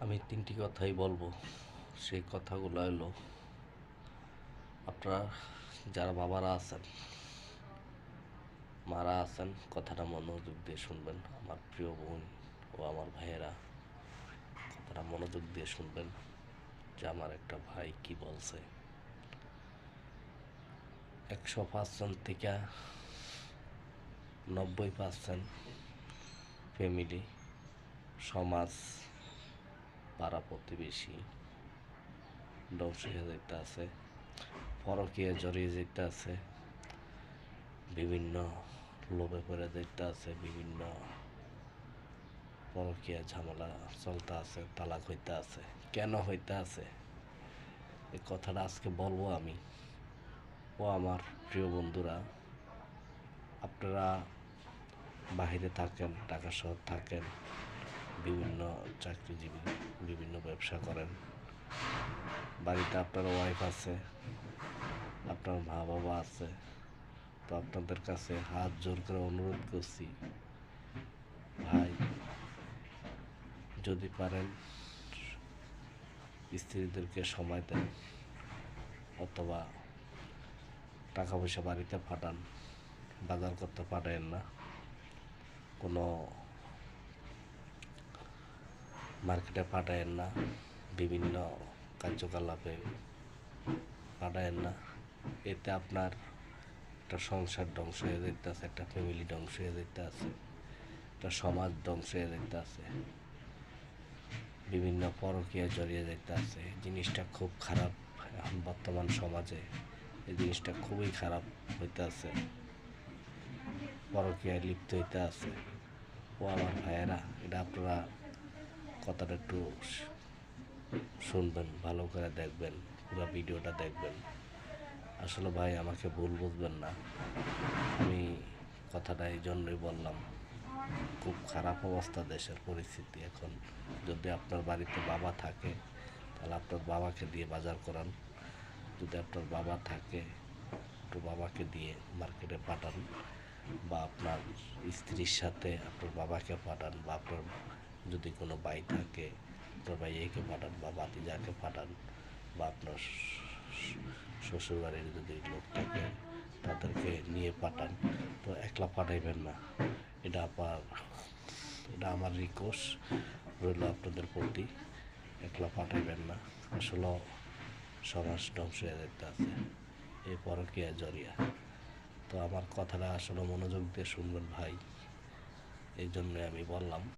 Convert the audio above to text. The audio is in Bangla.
আমি ৩টি কথাই বলবো। সেই কথাগুলো হলো, আপনারা যারা বাবারা আছেন, মারা আছেন, কথাটা মনোযোগ দিয়ে শুনবেন। আমার প্রিয় বোন ও আমার ভাইয়েরা, কথাটা মনোযোগ দিয়ে শুনবেন যে আমার একটা ভাই কি বলছে। ১০০% থেকে ৯০% ফ্যামিলি, সমাজ, পাড়া প্রতিবেশী ধ্বংস হয়ে যেতে আছে, পরকীয়া জড়িয়ে যেতে আছে, বিভিন্ন লোভে পড়ে যেতে আছে, বিভিন্ন পরকীয়া ঝামেলা চলতে আছে, তালাক হইতে আছে। কেন হইতে আছে এই কথাটা আজকে বলবো আমি ও আমার প্রিয় বন্ধুরা। আপনারা বাহিরে থাকেন, ঢাকা শহর থাকেন, বিভিন্ন চাকরিজীবী, বিভিন্ন ব্যবসা করেন, বাড়িতে আপনার ওয়াইফ আছে, আপনার মা বাবা আছে। তো আপনাদের কাছে হাত জোর করে অনুরোধ করছি, ভাই যদি পারেন স্ত্রীদেরকে সময় দেন, অথবা টাকা পয়সা বাড়িতে পাঠান, বাজার করতে পাঠায়েন না, কোনো মার্কেটে পাঠায়েন না, বিভিন্ন কার্যকলাপে পাঠায়েন না। এতে আপনার একটা সংসার ধ্বংস হয়ে যেতে আছে, একটা ফ্যামিলি ধ্বংস হয়ে যেতে আছে, একটা সমাজ ধ্বংস হয়ে যেতে আছে, বিভিন্ন পরকীয়া জড়িয়ে যেতে আছে। জিনিসটা খুব খারাপ এখন বর্তমান সমাজে, এই জিনিসটা খুবই খারাপ হইতে আছে, পরকীয়ায় লিপ্ত হইতে আছে। ও আমার ভাইয়েরা, এটা আপনারা কথাটা একটু শুনবেন, ভালো করে দেখবেন, পুরো ভিডিওটা দেখবেন। আসলে ভাই আমাকে ভুল বুঝবেন না, আমি কথাটা এই জন্যই বললাম, খুব খারাপ অবস্থা দেশের পরিস্থিতি এখন। যদি আপনার বাড়িতে বাবা থাকে তাহলে আপনার বাবাকে দিয়ে বাজার করান, যদি আপনার বাবা থাকে একটু বাবাকে দিয়ে মার্কেটে পাঠান, বা আপনার স্ত্রীর সাথে আপনার বাবাকে পাঠান, বা আপনার যদি কোনো ভাই থাকে আপনার ভাইকে পাঠান, বা ভাতিজাকে পাঠান, বা আপনার শ্বশুরবাড়ির যদি লোক থাকে তাদেরকে নিয়ে পাঠান। তো একলা পাঠাইবেন না, এটা আমার রিকোয়েস্ট রইল আপনাদের প্রতি, একলা পাঠাইবেন না। আসলে সমাজ ধ্বংস হয়ে যেতে আছে এই পরকীয়া জড়িয়া। তো আমার কথাটা আসলে মনোযোগ দিয়ে শুনবেন ভাই, এই জন্যে আমি বললাম।